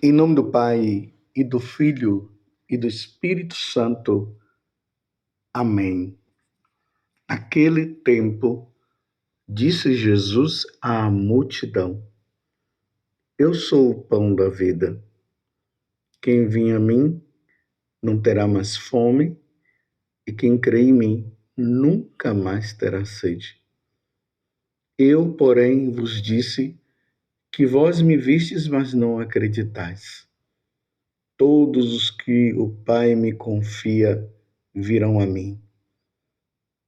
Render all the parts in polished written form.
Em nome do Pai, e do Filho, e do Espírito Santo. Amém. Naquele tempo, disse Jesus à multidão: Eu sou o pão da vida. Quem vem a mim não terá mais fome, e quem crê em mim nunca mais terá sede. Eu, porém, vos disse que vós me vistes, mas não acreditais. Todos os que o Pai me confia virão a mim.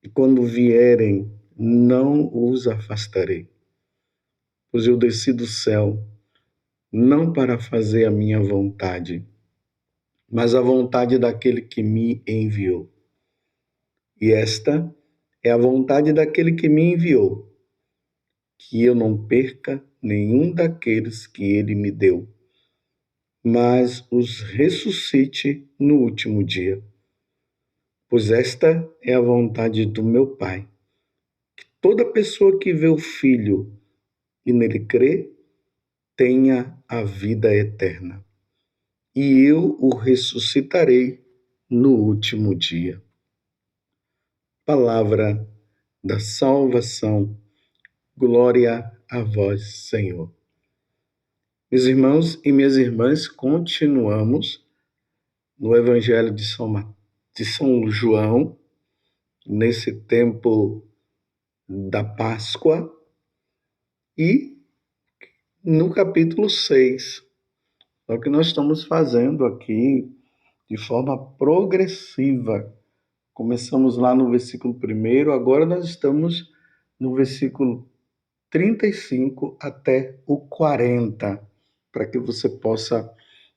E quando vierem, não os afastarei, pois eu desci do céu, não para fazer a minha vontade, mas a vontade daquele que me enviou. E esta é a vontade daquele que me enviou, que eu não perca nenhum daqueles que ele me deu, mas os ressuscite no último dia. Pois esta é a vontade do meu Pai, que toda pessoa que vê o Filho e nele crê, tenha a vida eterna, e eu o ressuscitarei no último dia. Palavra da salvação, glória a vós, Senhor. Meus irmãos e minhas irmãs, continuamos no Evangelho de São João, nesse tempo da Páscoa, e no capítulo 6. É o que nós estamos fazendo aqui de forma progressiva. Começamos lá no versículo 1, agora nós estamos no versículo 35 até o 40, para que você possa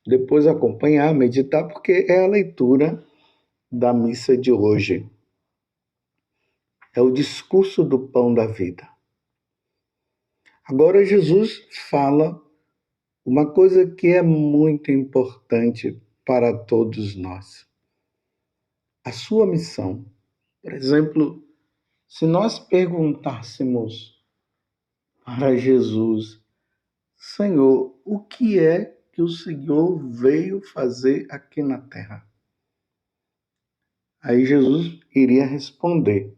depois acompanhar, meditar, porque é a leitura da missa de hoje. É o discurso do pão da vida. Agora Jesus fala uma coisa que é muito importante para todos nós. A sua missão. Por exemplo, se nós perguntássemos para Jesus: Senhor, o que é que o Senhor veio fazer aqui na terra? Aí Jesus iria responder: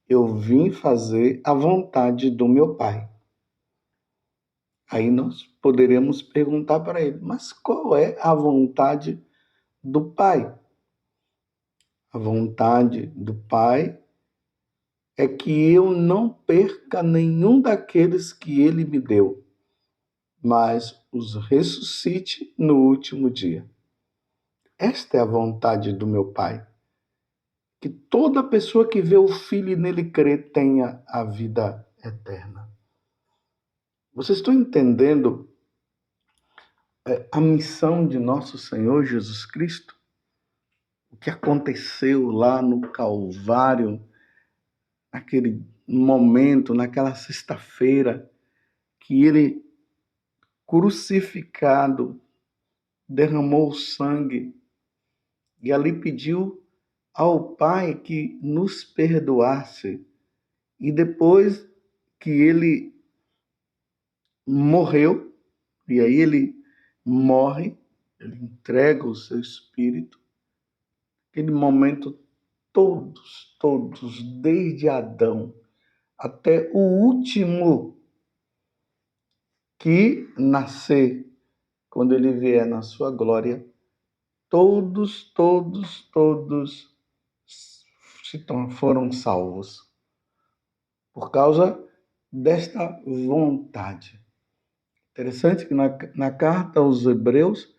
eu vim fazer a vontade do meu Pai. Aí nós poderíamos perguntar para ele: mas qual é a vontade do Pai? A vontade do Pai é que eu não perca nenhum daqueles que ele me deu, mas os ressuscite no último dia. Esta é a vontade do meu Pai, que toda pessoa que vê o Filho e nele crê tenha a vida eterna. Vocês estão entendendo a missão de nosso Senhor Jesus Cristo? O que aconteceu lá no Calvário, naquele momento, naquela sexta-feira, que ele, crucificado, derramou sangue e ali pediu ao Pai que nos perdoasse. E depois que ele morreu, e aí ele morre, ele entrega o seu espírito, aquele momento todos, desde Adão até o último que nascer, quando ele vier na sua glória, todos foram salvos por causa desta vontade. Interessante que na carta aos Hebreus,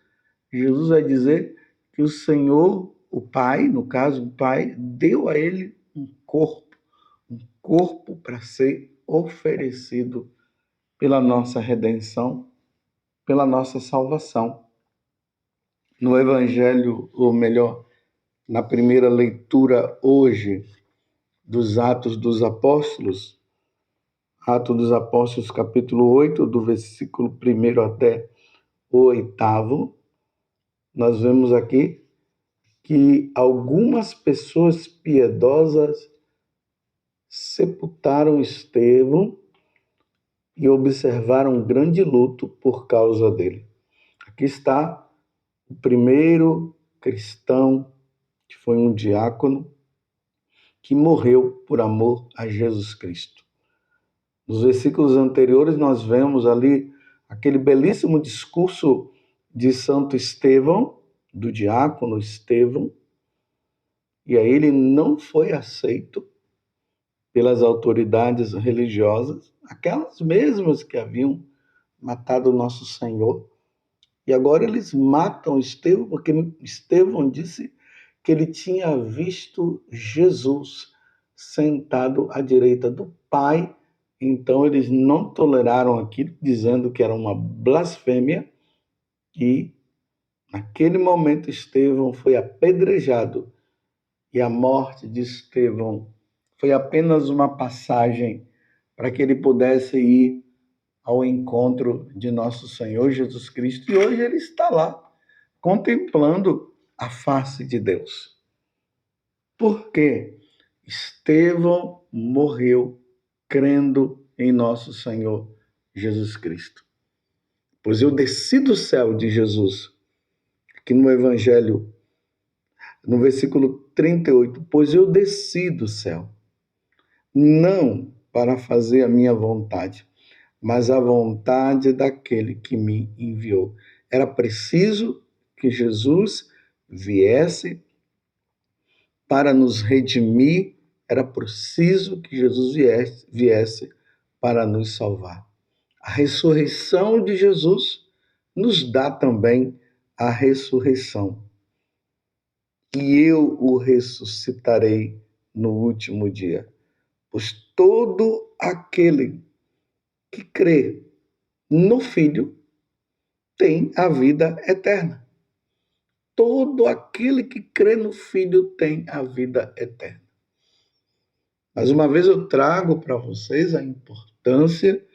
Jesus vai dizer que o Senhor, o Pai, no caso o Pai, deu a ele um corpo para ser oferecido pela nossa redenção, pela nossa salvação. No Evangelho, ou melhor, na primeira leitura hoje dos Atos dos Apóstolos, Atos dos Apóstolos, capítulo 8, do versículo 1 até o 8, nós vemos aqui que algumas pessoas piedosas sepultaram Estevão e observaram um grande luto por causa dele. Aqui está o primeiro cristão, que foi um diácono, que morreu por amor a Jesus Cristo. Nos versículos anteriores, nós vemos ali aquele belíssimo discurso de Santo Estevão, do diácono Estevão, e aí ele não foi aceito pelas autoridades religiosas, aquelas mesmas que haviam matado o nosso Senhor. E agora eles matam Estevão, porque Estevão disse que ele tinha visto Jesus sentado à direita do Pai. Então eles não toleraram aquilo, dizendo que era uma blasfêmia, e naquele momento Estevão foi apedrejado. E a morte de Estevão foi apenas uma passagem para que ele pudesse ir ao encontro de nosso Senhor Jesus Cristo. E hoje ele está lá, contemplando a face de Deus. Por quê? Estevão morreu crendo em nosso Senhor Jesus Cristo. Pois eu desci do céu de Jesus, aqui no Evangelho, no versículo 38, pois eu desci do céu, não para fazer a minha vontade, mas a vontade daquele que me enviou. Era preciso que Jesus viesse para nos redimir, era preciso que Jesus viesse para nos salvar. A ressurreição de Jesus nos dá também a ressurreição. E eu o ressuscitarei no último dia. Pois todo aquele que crê no Filho tem a vida eterna. Todo aquele que crê no Filho tem a vida eterna. Mais uma vez eu trago para vocês a importância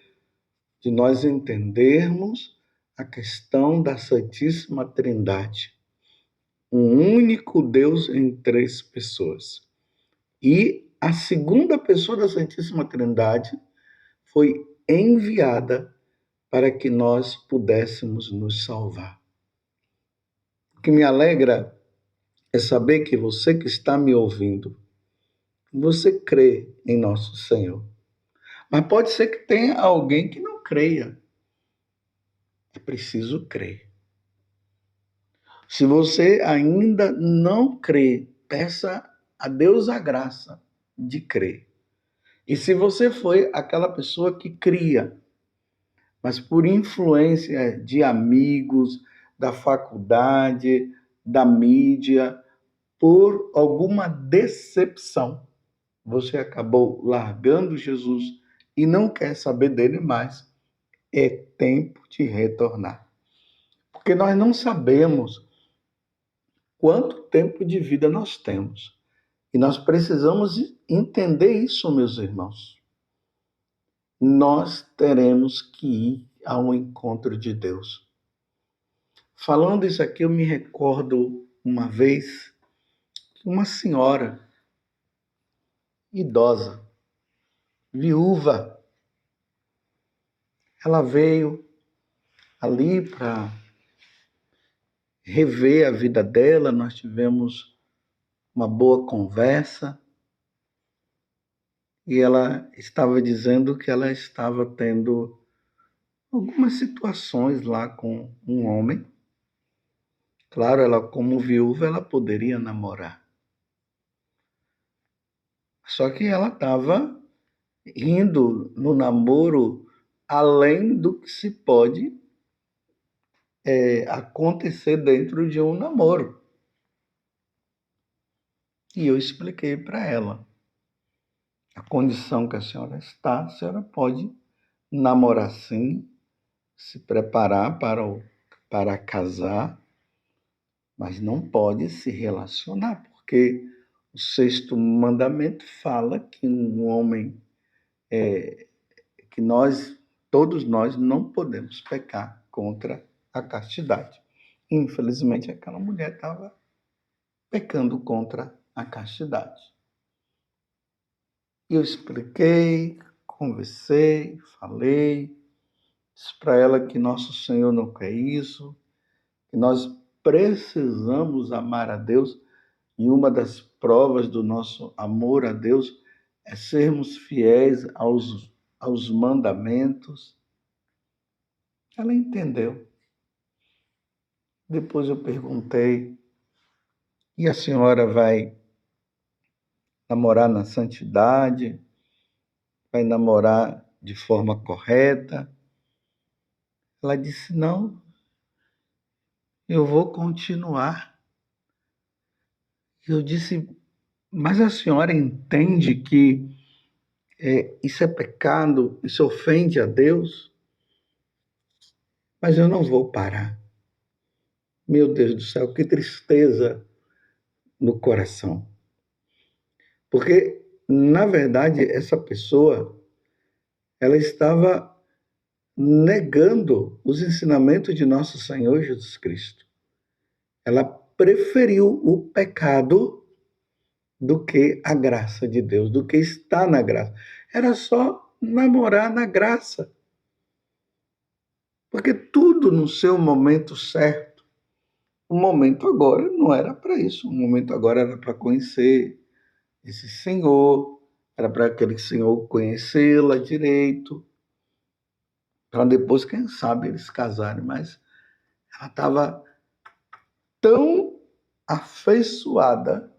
de nós entendermos a questão da Santíssima Trindade. Um único Deus em três pessoas. E a segunda pessoa da Santíssima Trindade foi enviada para que nós pudéssemos nos salvar. O que me alegra é saber que você que está me ouvindo, você crê em nosso Senhor. Mas pode ser que tenha alguém que não creia. É preciso crer. Se você ainda não crê, peça a Deus a graça de crer. E se você foi aquela pessoa que cria, mas por influência de amigos, da faculdade, da mídia, por alguma decepção, você acabou largando Jesus e não quer saber dele mais, é tempo de retornar. Porque nós não sabemos quanto tempo de vida nós temos. E nós precisamos entender isso, meus irmãos. Nós teremos que ir ao encontro de Deus. Falando isso aqui, eu me recordo uma vez que uma senhora idosa, viúva, ela veio ali para rever a vida dela, nós tivemos uma boa conversa e ela estava dizendo que ela estava tendo algumas situações lá com um homem. Claro, ela como viúva, ela poderia namorar. Só que ela estava indo no namoro além do que se pode acontecer dentro de um namoro. E eu expliquei para ela a condição que a senhora pode namorar sim, se preparar para casar, mas não pode se relacionar, porque o sexto mandamento fala que um homem, que todos nós não podemos pecar contra a castidade. Infelizmente, aquela mulher estava pecando contra a castidade. Eu expliquei, conversei, falei, disse para ela que nosso Senhor não quer isso, que nós precisamos amar a Deus, e uma das provas do nosso amor a Deus é sermos fiéis aos mandamentos. Ela entendeu. Depois eu perguntei, e a senhora vai namorar na santidade? Vai namorar de forma correta? Ela disse, não, eu vou continuar. Eu disse, mas a senhora entende que isso é pecado, isso ofende a Deus? Mas eu não vou parar. Meu Deus do céu, que tristeza no coração. Porque, na verdade, essa pessoa, ela estava negando os ensinamentos de nosso Senhor Jesus Cristo. Ela preferiu o pecado do que a graça de Deus, do que estar na graça. Era só namorar na graça. Porque tudo no seu momento certo. O momento agora não era para isso. O momento agora era para conhecer esse Senhor, era para aquele Senhor conhecê-la direito, para depois, quem sabe, eles casarem. Mas ela estava tão afeiçoada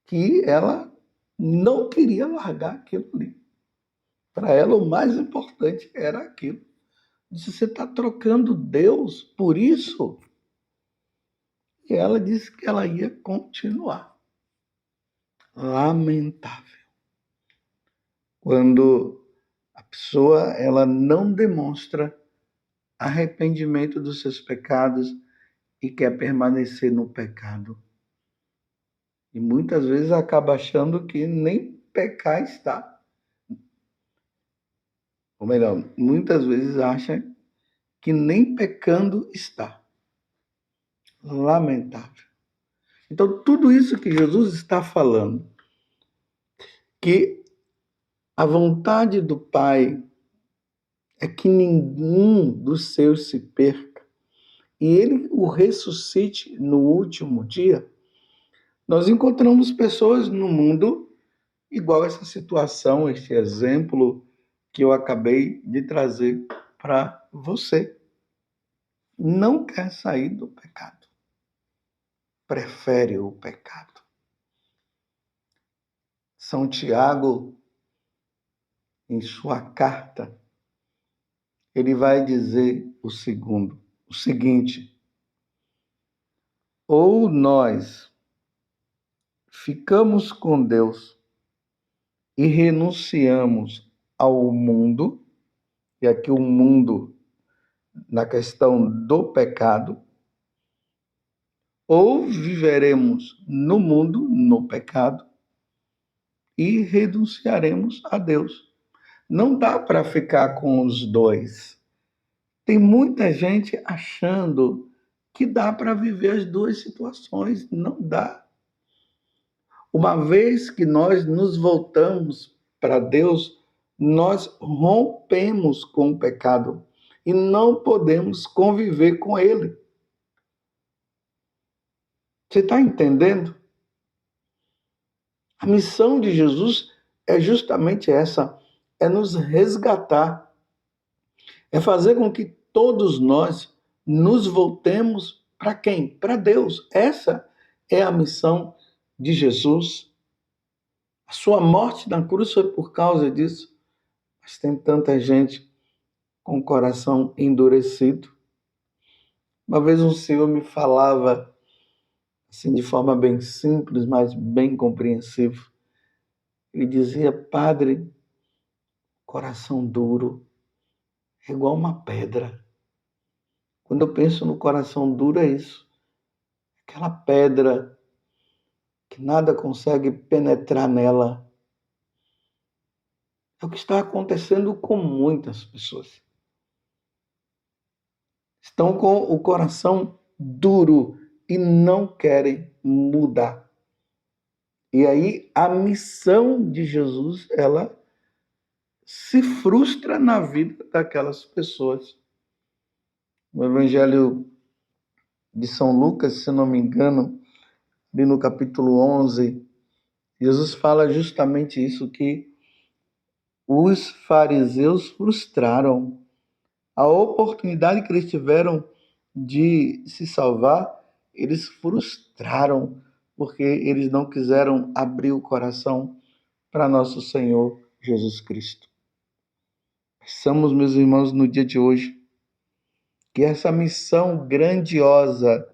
que ela não queria largar aquilo ali. Para ela, o mais importante era aquilo. Disse, você está trocando Deus por isso? E ela disse que ela ia continuar. Lamentável. Quando a pessoa ela não demonstra arrependimento dos seus pecados e quer permanecer no pecado. E muitas vezes acaba achando que nem pecar está. Ou melhor, muitas vezes acha que nem pecando está. Lamentável. Então, tudo isso que Jesus está falando, que a vontade do Pai é que nenhum dos seus se perca e ele o ressuscite no último dia, nós encontramos pessoas no mundo igual a essa situação, este exemplo que eu acabei de trazer para você. Não quer sair do pecado. Prefere o pecado. São Tiago, em sua carta, ele vai dizer o seguinte: ou nós ficamos com Deus e renunciamos ao mundo, e aqui o mundo na questão do pecado, ou viveremos no mundo, no pecado, e renunciaremos a Deus. Não dá para ficar com os dois. Tem muita gente achando que dá para viver as duas situações. Não dá. Uma vez que nós nos voltamos para Deus, nós rompemos com o pecado e não podemos conviver com ele. Você está entendendo? A missão de Jesus é justamente essa, é nos resgatar, é fazer com que todos nós nos voltemos para quem? Para Deus. Essa é a missão de Jesus. A sua morte na cruz foi por causa disso, mas tem tanta gente com o coração endurecido. Uma vez um senhor me falava, assim, de forma bem simples, mas bem compreensível. Ele dizia, padre, coração duro é igual uma pedra. Quando eu penso no coração duro é isso. Aquela pedra que nada consegue penetrar nela. É o que está acontecendo com muitas pessoas. Estão com o coração duro e não querem mudar. E aí a missão de Jesus, ela se frustra na vida daquelas pessoas. No Evangelho de São Lucas, se não me engano, ali no capítulo 11, Jesus fala justamente isso, que os fariseus frustraram a oportunidade que eles tiveram de se salvar, eles frustraram, porque eles não quiseram abrir o coração para nosso Senhor Jesus Cristo. Peçamos, meus irmãos, no dia de hoje, que essa missão grandiosa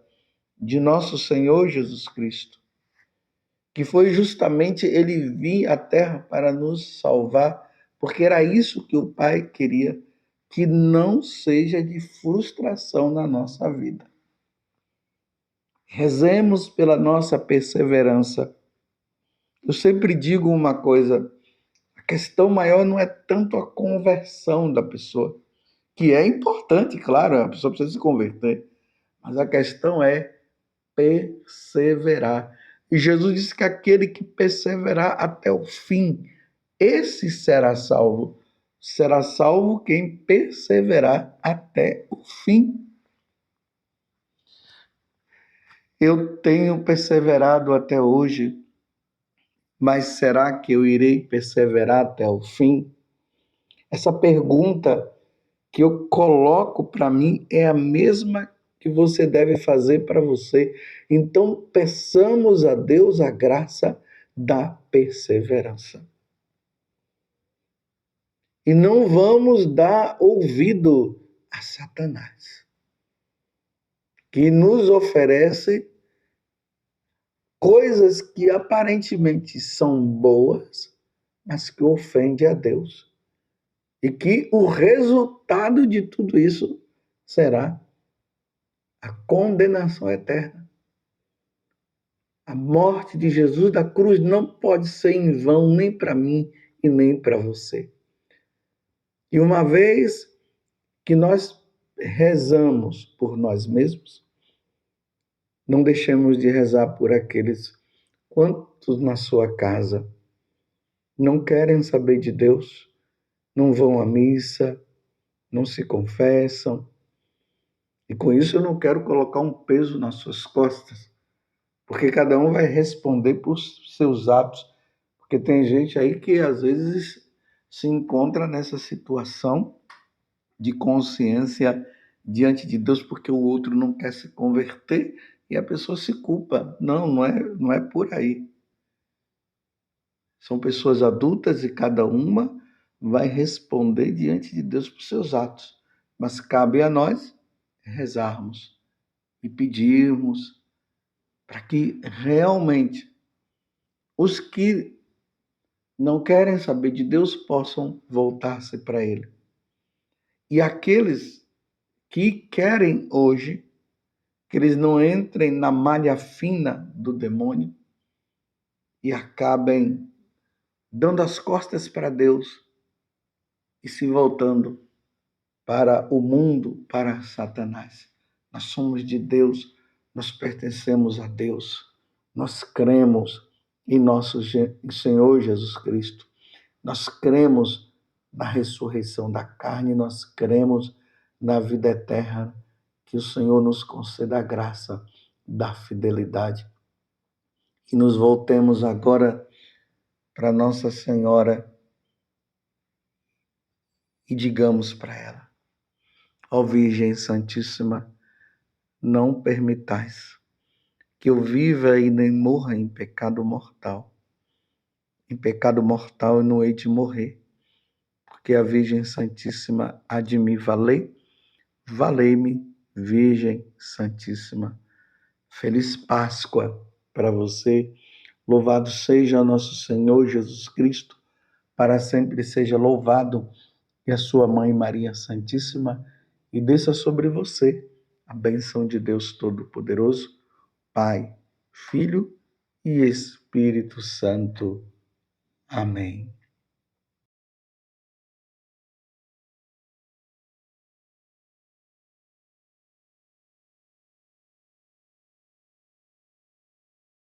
de nosso Senhor Jesus Cristo, que foi justamente ele vir à terra para nos salvar, porque era isso que o Pai queria, que não seja de frustração na nossa vida. Rezemos pela nossa perseverança. Eu sempre digo uma coisa, a questão maior não é tanto a conversão da pessoa, que é importante, claro, a pessoa precisa se converter, mas a questão é perseverar. E Jesus disse que aquele que perseverar até o fim, esse será salvo. Será salvo quem perseverar até o fim. Eu tenho perseverado até hoje, mas será que eu irei perseverar até o fim? Essa pergunta que eu coloco para mim é a mesma que você deve fazer para você. Então, peçamos a Deus a graça da perseverança. E não vamos dar ouvido a Satanás, que nos oferece coisas que aparentemente são boas, mas que ofendem a Deus. E que o resultado de tudo isso será a condenação eterna. A morte de Jesus da cruz não pode ser em vão nem para mim e nem para você. E uma vez que nós rezamos por nós mesmos, não deixemos de rezar por aqueles quantos na sua casa não querem saber de Deus, não vão à missa, não se confessam. E com isso eu não quero colocar um peso nas suas costas, porque cada um vai responder por seus atos. Porque tem gente aí que às vezes se encontra nessa situação de consciência diante de Deus porque o outro não quer se converter e a pessoa se culpa. Não é por aí. São pessoas adultas e cada uma vai responder diante de Deus por seus atos. Mas cabe a nós rezarmos e pedirmos para que realmente os que não querem saber de Deus possam voltar-se para Ele. E aqueles que querem hoje, que eles não entrem na malha fina do demônio e acabem dando as costas para Deus e se voltando para o mundo, para Satanás. Nós somos de Deus, nós pertencemos a Deus, nós cremos em nosso Senhor Jesus Cristo, nós cremos na ressurreição da carne, nós cremos na vida eterna, que o Senhor nos conceda a graça da fidelidade. E nos voltemos agora para Nossa Senhora e digamos para ela: ó Virgem Santíssima, não permitais que eu viva e nem morra em pecado mortal. Em pecado mortal eu não hei de morrer, porque a Virgem Santíssima há de me valer. Valei-me, Virgem Santíssima. Feliz Páscoa para você. Louvado seja nosso Senhor Jesus Cristo. Para sempre seja louvado. E a sua Mãe Maria Santíssima. E desça sobre você a bênção de Deus Todo-Poderoso, Pai, Filho e Espírito Santo. Amém.